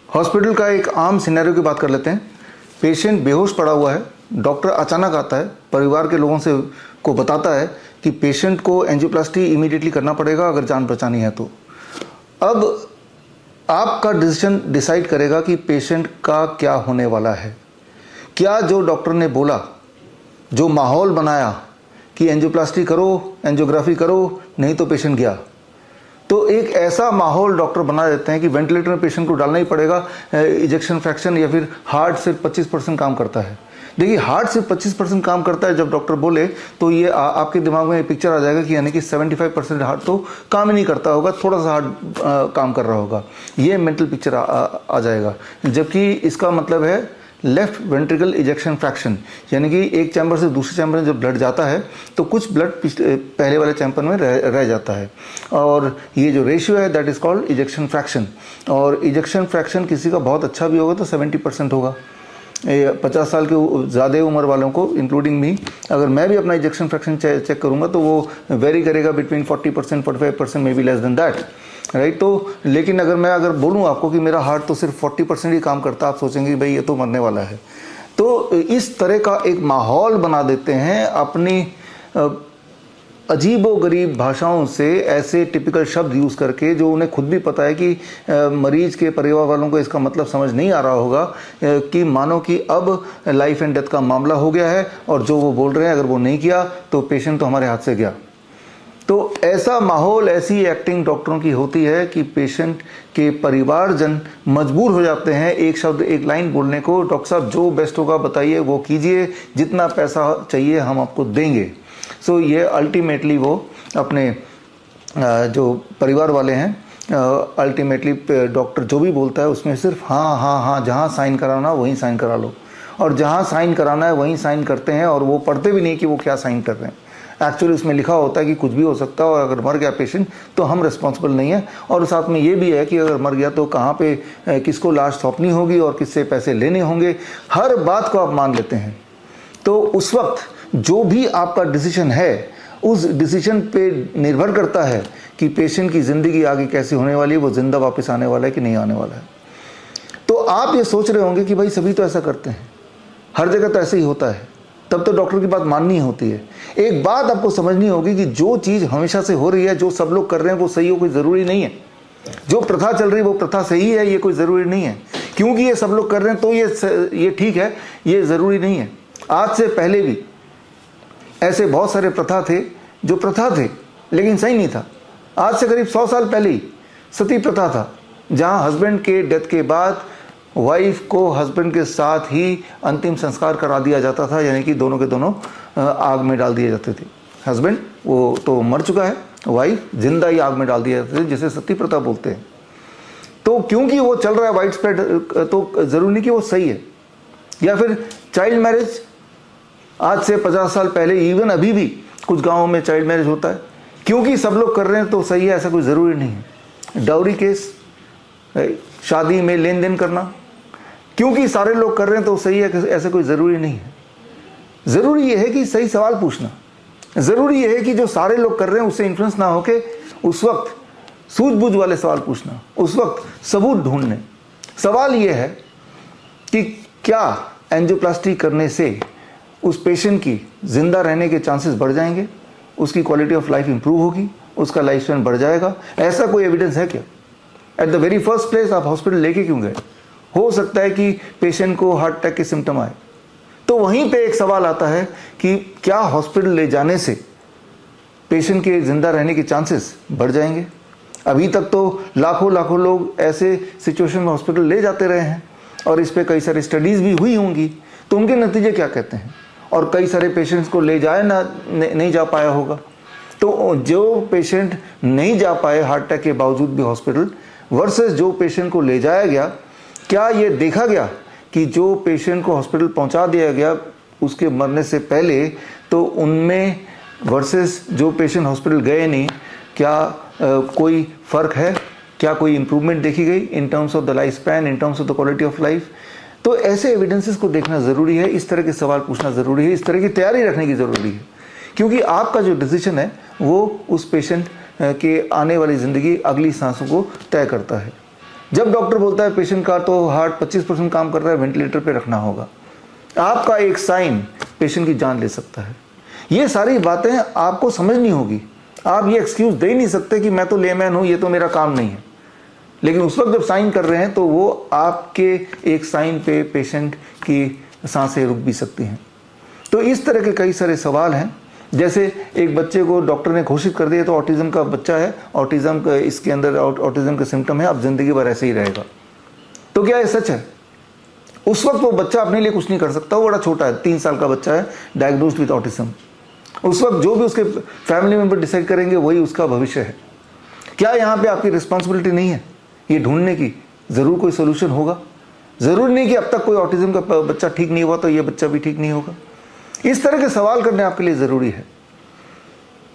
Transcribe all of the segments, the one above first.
Hospital का एक आम सिनेरियो की बात कर लेते हैं। पेशेंट बेहोश पड़ा हुआ है, डॉक्टर अचानक आता है, परिवार के लोगों से को बताता है कि पेशेंट को एंजियोप्लास्टी इमीडिएटली करना पड़ेगा अगर जान बचानी है तो। अब आपका डिसीजन डिसाइड करेगा कि पेशेंट का क्या होने वाला है। क्या जो डॉक्टर ने बोला, जो माहौल बनाया कि एंजियोप्लास्टी करो, एंजियोग्राफी करो, नहीं तो पेशेंट गया, तो एक ऐसा माहौल डॉक्टर बना देते हैं कि वेंटिलेटर में पेशेंट को डालना ही पड़ेगा। इजेक्शन फ्रैक्शन या फिर हार्ट सिर्फ 25% काम करता है। देखिए, हार्ट सिर्फ 25% काम करता है जब डॉक्टर बोले, तो ये आपके दिमाग में पिक्चर आ जाएगा कि यानी कि 75% हार्ट तो काम ही नहीं करता होगा, थोड़ा सा हार्ट काम कर रहा होगा। ये मेंटल पिक्चर आ जाएगा। जबकि इसका मतलब है लेफ्ट वेंट्रिकल इजेक्शन फ्रैक्शन, यानी कि एक चैम्बर से दूसरे चैम्बर में जब ब्लड जाता है तो कुछ ब्लड पहले वाले चैम्बर में रह जाता है, और ये जो रेशियो है that is called ejection fraction. और इजेक्शन फ्रैक्शन किसी का बहुत अच्छा भी होगा तो 70% होगा। 50 साल के ज़्यादा उम्र वालों को इंक्लूडिंग मी, अगर मैं भी अपना इजेक्शन फ्रैक्शन चेक करूँगा तो वो वेरी करेगा between 40%, 45%, may be less than that, right. तो लेकिन अगर बोलूँ आपको कि मेरा हार्ट तो सिर्फ 40% ही काम करता है, आप सोचेंगे कि भाई ये तो मरने वाला है। तो इस तरह का एक माहौल बना देते हैं अपनी अजीबो गरीब भाषाओं से, ऐसे टिपिकल शब्द यूज़ करके जो उन्हें खुद भी पता है कि मरीज के परिवार वालों को इसका मतलब समझ नहीं आ रहा होगा, कि मानो कि अब लाइफ एंड डेथ का मामला हो गया है और जो वो बोल रहे हैं अगर वो नहीं किया तो पेशेंट तो हमारे हाथ से गया। तो ऐसा माहौल, ऐसी एक्टिंग डॉक्टरों की होती है कि पेशेंट के परिवारजन मजबूर हो जाते हैं एक शब्द, एक लाइन बोलने को, डॉक्टर साहब जो बेस्ट होगा बताइए, वो कीजिए, जितना पैसा चाहिए हम आपको देंगे। सो ये अल्टीमेटली वो अपने जो परिवार वाले हैं, अल्टीमेटली डॉक्टर जो भी बोलता है उसमें सिर्फ हाँ हाँ हाँ, जहाँ साइन कराना वहीं साइन करा लो, और जहाँ साइन कराना है वहीं साइन करते हैं, और वो पढ़ते भी नहीं कि वो क्या साइन कर रहे हैं। एक्चुअली उसमें लिखा होता है कि कुछ भी हो सकता है, और अगर मर गया पेशेंट तो हम रिस्पॉन्सिबल नहीं है, और साथ में ये भी है कि अगर मर गया तो कहाँ पे किसको लाश सौंपनी होगी और किससे पैसे लेने होंगे, हर बात को आप मान लेते हैं। तो उस वक्त जो भी आपका डिसीजन है, उस डिसीजन पे निर्भर करता है कि पेशेंट की ज़िंदगी आगे कैसे होने वाली है, वो जिंदा वापस आने वाला है कि नहीं आने वाला है। तो आप ये सोच रहे होंगे कि भाई सभी तो ऐसा करते हैं, हर जगह तो ऐसे ही होता है, तब तो डॉक्टर की बात माननी होती है। एक बात आपको समझनी होगी कि जो चीज़ हमेशा से हो रही है, जो सब लोग कर रहे हैं वो सही हो, कोई ज़रूरी नहीं है। जो प्रथा चल रही है वो प्रथा सही है, ये कोई ज़रूरी नहीं है। क्योंकि ये सब लोग कर रहे हैं तो ये ठीक है, ये ज़रूरी नहीं है। आज से पहले भी ऐसे बहुत सारे प्रथा थे जो प्रथा थे लेकिन सही नहीं था। आज से करीब 100 साल पहले ही सती प्रथा था, जहाँ हस्बैंड के डेथ के बाद वाइफ को हस्बैंड के साथ ही अंतिम संस्कार करा दिया जाता था, यानी कि दोनों के दोनों आग में डाल दिए जाते थे। हस्बैंड वो तो मर चुका है, वाइफ जिंदा ही आग में डाल दिया जाते थे, जिसे सती प्रथा बोलते हैं। तो क्योंकि वो चल रहा है वाइड स्प्रेड, तो जरूरी नहीं कि वो सही है। या फिर चाइल्ड मैरिज, आज से 50 साल पहले, इवन अभी भी कुछ गाँवों में चाइल्ड मैरिज होता है, क्योंकि सब लोग कर रहे हैं तो सही है, ऐसा कोई ज़रूरी नहीं है। डाउरी केस, शादी में लेन देन करना, क्योंकि सारे लोग कर रहे हैं तो सही है, ऐसा कोई ज़रूरी नहीं है। ज़रूरी यह है कि सही सवाल पूछना, ज़रूरी यह है कि जो सारे लोग कर रहे हैं उससे इन्फ्लुएंस ना होके उस वक्त सूझबूझ वाले सवाल पूछना, उस वक्त सबूत ढूंढने। सवाल यह है कि क्या एंजियोप्लास्टी करने से उस पेशेंट की जिंदा रहने के चांसेस बढ़ जाएंगे, उसकी क्वालिटी ऑफ लाइफ इंप्रूव होगी, उसका लाइफ स्पैन बढ़ जाएगा? ऐसा कोई एविडेंस है क्या? At the very first place आप हॉस्पिटल लेके क्यों गए? हो सकता है कि पेशेंट को हार्ट अटैक के सिम्टम आए, तो वहीं पे एक सवाल आता है कि क्या हॉस्पिटल ले जाने से पेशेंट के जिंदा रहने के चांसेस बढ़ जाएंगे? अभी तक तो लाखों लाखों लोग ऐसे सिचुएशन में हॉस्पिटल ले जाते रहे हैं, और इस पे कई सारी स्टडीज़ भी हुई होंगी, तो उनके नतीजे क्या कहते हैं? और कई सारे पेशेंट्स को ले जाए नहीं जा पाया होगा। तो जो पेशेंट नहीं जा पाए हार्ट अटैक के बावजूद भी हॉस्पिटल, वर्सेस जो पेशेंट को ले जाया गया, क्या ये देखा गया कि जो पेशेंट को हॉस्पिटल पहुंचा दिया गया उसके मरने से पहले, तो उनमें वर्सेस जो पेशेंट हॉस्पिटल गए नहीं, क्या कोई फ़र्क है? क्या कोई इम्प्रूवमेंट देखी गई in terms of the life span, in terms of the quality of life? तो ऐसे एविडेंसेस को देखना ज़रूरी है, इस तरह के सवाल पूछना ज़रूरी है, इस तरह की तैयारी रखने की ज़रूरी है, क्योंकि आपका जो डिसीजन है वो उस पेशेंट के आने वाली ज़िंदगी, अगली सांसों को तय करता है। जब डॉक्टर बोलता है पेशेंट का तो हार्ट 25% काम कर रहा है, वेंटिलेटर पे रखना होगा, आपका एक साइन पेशेंट की जान ले सकता है। ये सारी बातें आपको समझनी होगी। आप ये एक्सक्यूज दे ही नहीं सकते कि मैं तो लेमैन हूं, ये तो मेरा काम नहीं है। लेकिन उस वक्त जब साइन कर रहे हैं तो वो आपके एक साइन पे पेशेंट की सांसें रुक भी सकती हैं। तो इस तरह के कई सारे सवाल हैं। जैसे एक बच्चे को डॉक्टर ने घोषित कर दिया तो ऑटिज्म का बच्चा है, ऑटिज्म का इसके अंदर ऑटिज्म का सिम्टम है, अब जिंदगी भर ऐसे ही रहेगा। तो क्या ये सच है? उस वक्त वो बच्चा अपने लिए कुछ नहीं कर सकता, वो बड़ा छोटा है, 3 साल का बच्चा है, डायग्नोस्ड विद ऑटिज्म। उस वक्त जो भी उसके फैमिली मेंबर डिसाइड करेंगे वही उसका भविष्य है। क्या यहाँ पे आपकी रिस्पॉन्सिबिलिटी नहीं है ये ढूंढने की जरूर कोई सोल्यूशन होगा? जरूर नहीं कि अब तक कोई ऑटिज्म का बच्चा ठीक नहीं हुआ तो ये बच्चा भी ठीक नहीं होगा। इस तरह के सवाल करने आपके लिए जरूरी है।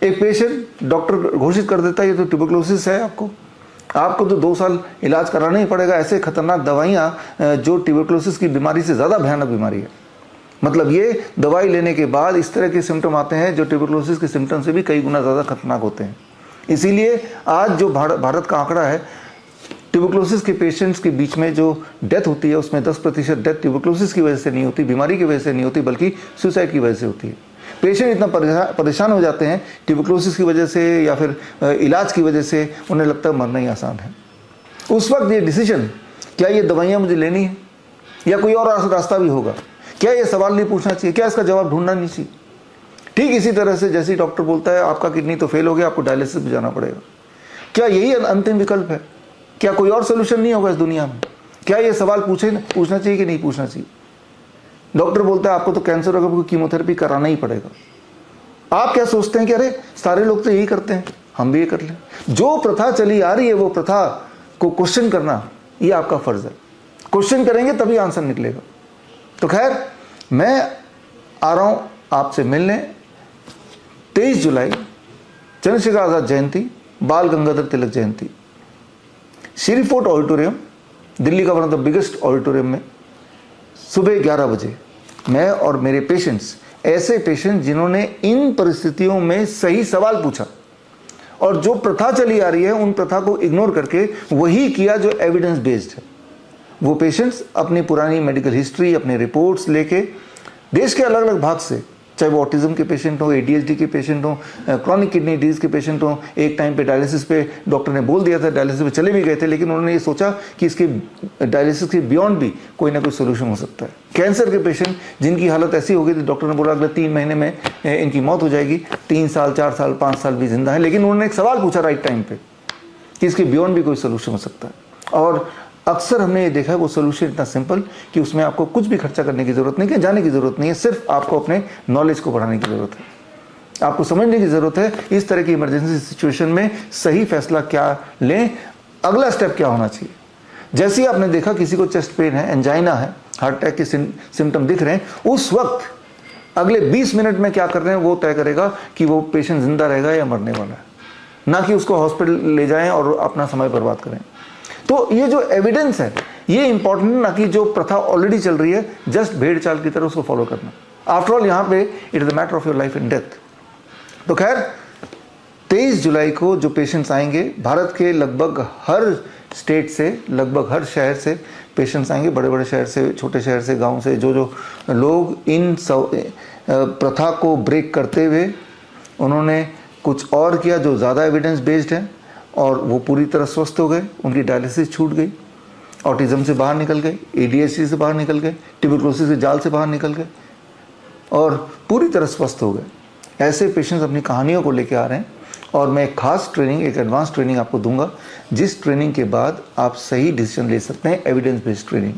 एक पेशेंट डॉक्टर घोषित कर देता है ये तो ट्यूबरकुलोसिस है, आपको तो 2 साल इलाज कराना ही पड़ेगा। ऐसे खतरनाक दवाइयाँ जो ट्यूबरकुलोसिस की बीमारी से ज़्यादा भयानक बीमारी है, मतलब ये दवाई लेने के बाद इस तरह के सिम्टम आते हैं जो ट्यूबरकुलोसिस के सिम्टम से भी कई गुना ज़्यादा खतरनाक होते हैं। इसीलिए आज जो भारत का आंकड़ा है, ट्यूबरकुलोसिस के पेशेंट्स के बीच में जो डेथ होती है उसमें 10% डेथ ट्यूबरकुलोसिस की वजह से नहीं होती, बीमारी की वजह से नहीं होती, बल्कि सुसाइड की वजह से होती है। पेशेंट इतना परेशान हो जाते हैं ट्यूबरकुलोसिस की वजह से या फिर इलाज की वजह से, उन्हें लगता है मरना ही आसान है। उस वक्त ये डिसीजन, क्या ये दवाइयाँ मुझे लेनी है या कोई और रास्ता भी होगा, क्या ये सवाल नहीं पूछना चाहिए, क्या इसका जवाब ढूंढना नहीं चाहिए? ठीक इसी तरह से जैसे डॉक्टर बोलता है आपका किडनी तो फेल हो गया, आपको डायलिसिस पे जाना पड़ेगा, क्या यही अंतिम विकल्प है? क्या कोई और सोल्यूशन नहीं होगा इस दुनिया में? क्या ये सवाल पूछना चाहिए कि नहीं पूछना चाहिए? डॉक्टर बोलता है आपको तो कैंसर होगा, आपको कीमोथेरेपी कराना ही पड़ेगा। आप क्या सोचते हैं कि अरे सारे लोग तो यही करते हैं, हम भी ये कर लें? जो प्रथा चली आ रही है वो प्रथा को क्वेश्चन करना ये आपका फर्ज है। क्वेश्चन करेंगे तभी आंसर निकलेगा। तो खैर, मैं आ रहा हूं आपसे मिलने 23 जुलाई चंद्रशेखर आजाद जयंती, बाल गंगाधर तिलक जयंती, श्री फोर्ट ऑडिटोरियम, दिल्ली का one of the biggest auditorium में सुबह 11 बजे मैं और मेरे पेशेंट्स, ऐसे पेशेंट जिन्होंने इन परिस्थितियों में सही सवाल पूछा और जो प्रथा चली आ रही है उन प्रथा को इग्नोर करके वही किया जो एविडेंस बेस्ड है, वो पेशेंट्स अपनी पुरानी मेडिकल हिस्ट्री, अपने रिपोर्ट्स लेके देश के अलग अलग भाग से, चाहे वो ऑटिज्म के पेशेंट हो, ADHD के पेशेंट हो, क्रॉनिक किडनी डिजीज के पेशेंट हो, एक टाइम पे डायलिसिस पे डॉक्टर ने बोल दिया था, डायलिसिस पे चले भी गए थे, लेकिन उन्होंने ये सोचा कि इसके डायलिसिस के बियॉन्ड भी कोई ना कोई सोल्यूशन हो सकता है। कैंसर के पेशेंट जिनकी हालत ऐसी हो गई थी, डॉक्टर ने बोला अगले 3 महीने में इनकी मौत हो जाएगी, 3 साल 4 साल 5 साल भी जिंदा है, लेकिन उन्होंने एक सवाल पूछा राइट टाइम पे कि इसके बियॉन्ड भी कोई सोल्यूशन हो सकता है। और अक्सर हमने ये देखा है वो सोल्यूशन इतना सिंपल कि उसमें आपको कुछ भी खर्चा करने की जरूरत नहीं है, जाने की जरूरत नहीं है, सिर्फ आपको अपने नॉलेज को बढ़ाने की जरूरत है, आपको समझने की जरूरत है इस तरह की इमरजेंसी सिचुएशन में सही फैसला क्या लें, अगला स्टेप क्या होना चाहिए। जैसे ही आपने देखा किसी को चेस्ट पेन है, एंजाइना है, हार्ट अटैक के सिम्टम दिख रहे हैं, उस वक्त अगले 20 मिनट में क्या कर रहे हैं वो तय करेगा कि वो पेशेंट जिंदा रहेगा या मरने वाला है, ना कि उसको हॉस्पिटल ले जाएं और अपना समय बर्बाद करें। तो ये जो एविडेंस है ये इंपॉर्टेंट, ना कि जो प्रथा ऑलरेडी चल रही है जस्ट भेड़ चाल की तरह उसको फॉलो करना। आफ्टर ऑल यहाँ पे it is the matter of your life and death. तो खैर 23 जुलाई को जो पेशेंट्स आएंगे, भारत के लगभग हर स्टेट से, लगभग हर शहर से पेशेंट्स आएंगे, बड़े बड़े शहर से, छोटे शहर से, गांव से, जो जो लोग इन प्रथा को ब्रेक करते हुए उन्होंने कुछ और किया जो ज़्यादा एविडेंस बेस्ड है और वो पूरी तरह स्वस्थ हो गए, उनकी डायलिसिस छूट गई, ऑटिज्म से बाहर निकल गए, ADHD से बाहर निकल गए, ट्यूबरकुलोसिस के जाल से बाहर निकल गए और पूरी तरह स्वस्थ हो गए। ऐसे पेशेंट्स अपनी कहानियों को लेके आ रहे हैं और मैं एक खास ट्रेनिंग, एक एडवांस ट्रेनिंग आपको दूंगा, जिस ट्रेनिंग के बाद आप सही डिसीजन ले सकते हैं, एविडेंस बेस्ड ट्रेनिंग।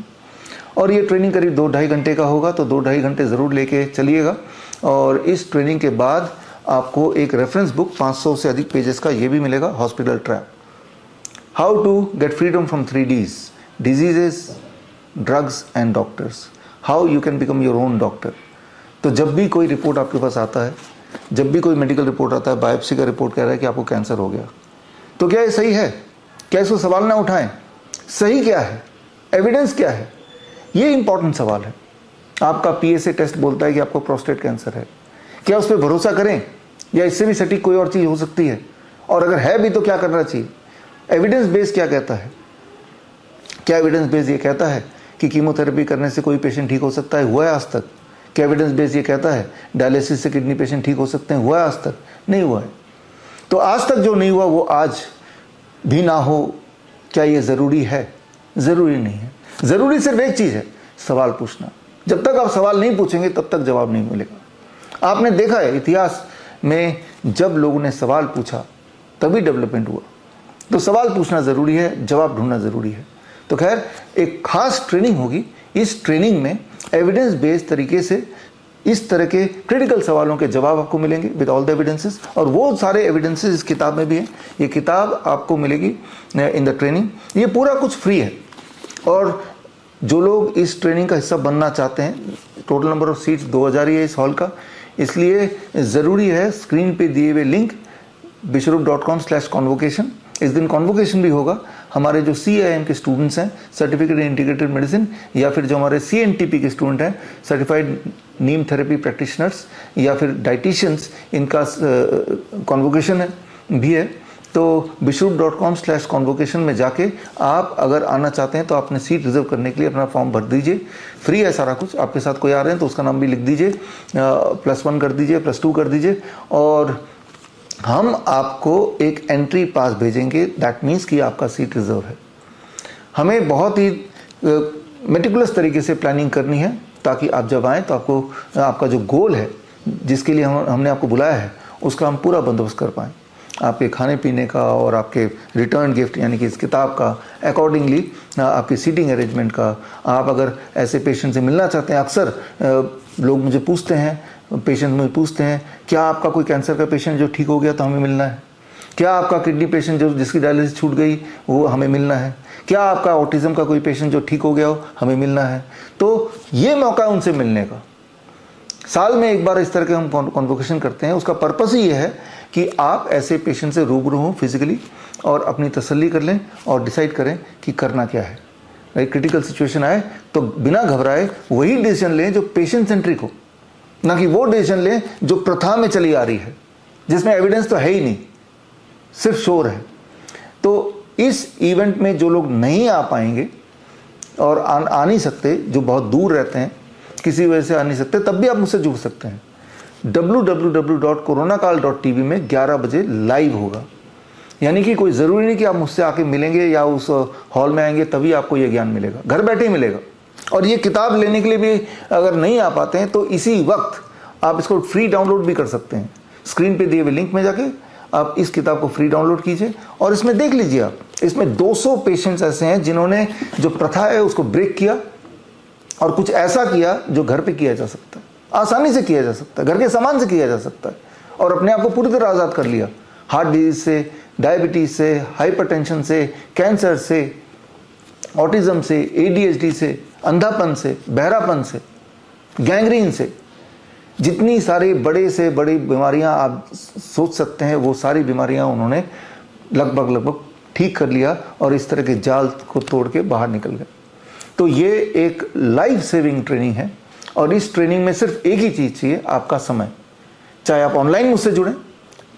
और ये ट्रेनिंग करीब 2-2.5 घंटे का होगा, तो 2-2.5 घंटे ज़रूर लेके चलिएगा। और इस ट्रेनिंग के बाद आपको एक रेफरेंस बुक 500 से अधिक पेजेस का ये भी मिलेगा, hospital trap, how to get freedom from 3Ds, diseases, drugs and doctors, how you can become your own doctor. तो जब भी कोई रिपोर्ट आपके पास आता है, जब भी कोई मेडिकल रिपोर्ट आता है, बायोप्सी का रिपोर्ट कह रहा है कि आपको कैंसर हो गया, तो क्या ये सही है? क्या इसको सवाल ना उठाएं? सही क्या है, एविडेंस क्या है, ये इंपॉर्टेंट सवाल है। आपका PSA टेस्ट बोलता है कि आपको प्रोस्टेट कैंसर है, क्या उस पर भरोसा करें या इससे भी सटीक कोई और चीज़ हो सकती है? और अगर है भी तो क्या करना चाहिए? एविडेंस बेस क्या कहता है? क्या एविडेंस बेस ये कहता है कि कीमोथेरेपी करने से कोई पेशेंट ठीक हो सकता है? हुआ है आज तक? क्या एविडेंस बेस ये कहता है डायलिसिस से किडनी पेशेंट ठीक हो सकते हैं? हुआ है आज तक? नहीं हुआ है। तो आज तक जो नहीं हुआ वो आज भी ना हो, क्या ये ज़रूरी है? ज़रूरी नहीं है। ज़रूरी सिर्फ एक चीज़ है, सवाल पूछना। जब तक आप सवाल नहीं पूछेंगे तब तक जवाब नहीं मिलेगा। आपने देखा है इतिहास में जब लोगों ने सवाल पूछा तभी डेवलपमेंट हुआ। तो सवाल पूछना ज़रूरी है, जवाब ढूंढना ज़रूरी है। तो खैर एक खास ट्रेनिंग होगी। इस ट्रेनिंग में एविडेंस बेस्ड तरीके से इस तरह के क्रिटिकल सवालों के जवाब आपको मिलेंगे विद ऑल द एविडेंसेस, और वो सारे एविडेंसेस इस किताब में भी हैं। ये किताब आपको मिलेगी इन द ट्रेनिंग। ये पूरा कुछ फ्री है, और जो लोग इस ट्रेनिंग का हिस्सा बनना चाहते हैं, टोटल नंबर ऑफ सीट्स 2000 ही है इस हॉल का, इसलिए ज़रूरी है स्क्रीन पे दिए हुए लिंक bishrup.com/convocation, इस दिन कॉन्वोकेशन भी होगा। हमारे जो CIM के स्टूडेंट्स हैं, सर्टिफिकेट इन इंटीग्रेटेड मेडिसिन, या फिर जो हमारे CNTP के स्टूडेंट हैं, सर्टिफाइड नीम थेरेपी प्रैक्टिशनर्स, या फिर डाइटिशियंस, इनका कॉन्वोकेशन है भी है। तो bishrup.com/convocation में जाके आप अगर आना चाहते हैं तो अपने सीट रिजर्व करने के लिए अपना फॉर्म भर दीजिए। फ्री है सारा कुछ। आपके साथ कोई आ रहे हैं तो उसका नाम भी लिख दीजिए, +1 कर दीजिए, +2 कर दीजिए, और हम आपको एक एंट्री पास भेजेंगे। दैट मीन्स कि आपका सीट रिजर्व है। हमें बहुत ही मेटिकुलस तरीके से प्लानिंग करनी है ताकि आप जब आएँ तो आपको आपका जो गोल है जिसके लिए हमने आपको बुलाया है उसका हम पूरा बंदोबस्त कर पाएँ। आपके खाने पीने का और आपके रिटर्न गिफ्ट यानी कि इस किताब का अकॉर्डिंगली आपकी सीटिंग अरेंजमेंट का। आप अगर ऐसे पेशेंट से मिलना चाहते हैं, अक्सर लोग मुझे पूछते हैं, पेशेंट मुझे पूछते हैं, क्या आपका कोई कैंसर का पेशेंट जो ठीक हो गया तो हमें मिलना है? क्या आपका किडनी पेशेंट जो जिसकी डायलिसिस छूट गई वो हमें मिलना है? क्या आपका ऑटिज्म का कोई पेशेंट जो ठीक हो गया हो हमें मिलना है? तो ये मौका है उनसे मिलने का। साल में एक बार इस तरह के हम कॉन्वोकेशन करते हैं। उसका पर्पस ही ये है कि आप ऐसे पेशेंट से रूबरू हों फिजिकली और अपनी तसल्ली कर लें और डिसाइड करें कि करना क्या है। राइट, क्रिटिकल सिचुएशन आए तो बिना घबराए वही डिसीजन लें जो पेशेंट सेंट्रिक हो, ना कि वो डिसीजन लें जो प्रथा में चली आ रही है, जिसमें एविडेंस तो है ही नहीं, सिर्फ शोर है। तो इस इवेंट में जो लोग नहीं आ पाएंगे और आ नहीं सकते, जो बहुत दूर रहते हैं, किसी वजह से आ नहीं सकते, तब भी आप मुझसे जुड़ सकते हैं। www.coronakal.tv में 11 बजे लाइव होगा। यानी कि कोई ज़रूरी नहीं कि आप मुझसे आके मिलेंगे या उस हॉल में आएंगे तभी आपको ये ज्ञान मिलेगा, घर बैठे ही मिलेगा। और ये किताब लेने के लिए भी अगर नहीं आ पाते हैं तो इसी वक्त आप इसको फ्री डाउनलोड भी कर सकते हैं। स्क्रीन पे दिए हुए लिंक में जाके आप इस किताब को फ्री डाउनलोड कीजिए और इसमें देख लीजिए आप, इसमें 200 पेशेंट्स ऐसे हैं जिन्होंने जो प्रथा है उसको ब्रेक किया और कुछ ऐसा किया जो घर पे किया जा सकता है, आसानी से किया जा सकता है, घर के सामान से किया जा सकता है, और अपने आप को पूरी तरह आज़ाद कर लिया। हार्ट डिजीज से, डायबिटीज से, हाइपरटेंशन से, कैंसर से, ऑटिज्म से, ADHD से, अंधापन से, बहरापन से, गैंग्रीन से, जितनी सारी बड़े से बड़ी बीमारियां आप सोच सकते हैं वो सारी बीमारियां उन्होंने लगभग ठीक कर लिया और इस तरह के जाल को तोड़ के बाहर निकल गए। तो ये एक लाइफ सेविंग ट्रेनिंग है और इस ट्रेनिंग में सिर्फ एक ही चीज़ चाहिए, आपका समय। चाहे आप ऑनलाइन मुझसे जुड़ें,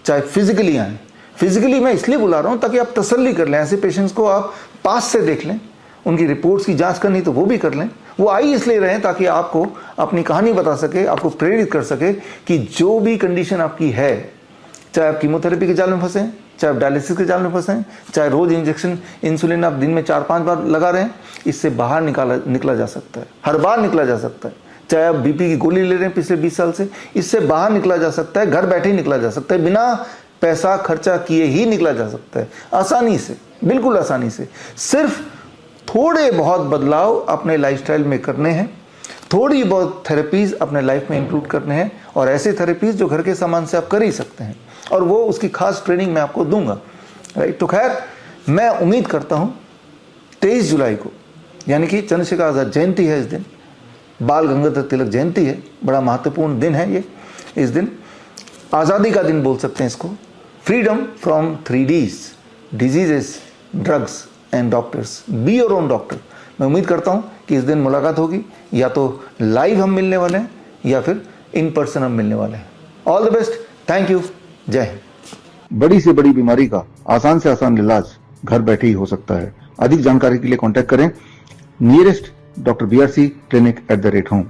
चाहे फिजिकली आएँ। फिजिकली मैं इसलिए बुला रहा हूँ ताकि आप तसल्ली कर लें, ऐसे पेशेंट्स को आप पास से देख लें, उनकी रिपोर्ट्स की जांच करनी तो वो भी कर लें। वो आई इसलिए रहे ताकि आपको अपनी कहानी बता सके, आपको प्रेरित कर सके कि जो भी कंडीशन आपकी है, चाहे आप कीमोथेरेपी के जाल में फंसे हैं, चाहे आप डायलिसिस के जाल में फंसे हैं, चाहे रोज इंजेक्शन इंसुलिन आप दिन में 4-5 बार लगा रहे हैं, इससे बाहर निकला जा सकता है, हर बार निकला जा सकता है। चाहे आप BP की गोली ले रहे हैं पिछले 20 साल से, इससे बाहर निकला जा सकता है, घर बैठे ही निकला जा सकता है, बिना पैसा खर्चा किए ही निकला जा सकता है, आसानी से, बिल्कुल आसानी से। सिर्फ थोड़े बहुत बदलाव अपने लाइफस्टाइल में करने हैं, थोड़ी बहुत थेरेपीज अपने लाइफ में इंक्लूड करने हैं, और ऐसे थेरेपीज जो घर के सामान से आप कर ही सकते हैं, और वो उसकी खास ट्रेनिंग मैं आपको दूंगा। राइट, तो खैर मैं उम्मीद करता हूँ 23 जुलाई को, यानी कि चंद्रशेखर आज़ाद जयंती है, इस दिन बाल गंगाधर तिलक जयंती है, बड़ा महत्वपूर्ण दिन है ये। इस दिन आज़ादी का दिन बोल सकते हैं इसको, freedom from 3Ds, diseases, drugs and doctors, be your own doctor. मैं उम्मीद करता हूँ कि इस दिन मुलाकात होगी, या तो लाइव हम मिलने वाले हैं या फिर इन पर्सन हम मिलने वाले हैं। All the best, thank you, जय हिंद। बड़ी से बड़ी बीमारी का आसान से आसान इलाज घर बैठे ही हो सकता है। अधिक जानकारी के लिए कॉन्टैक्ट करें नियरेस्ट डॉक्टर BRC clinic@home।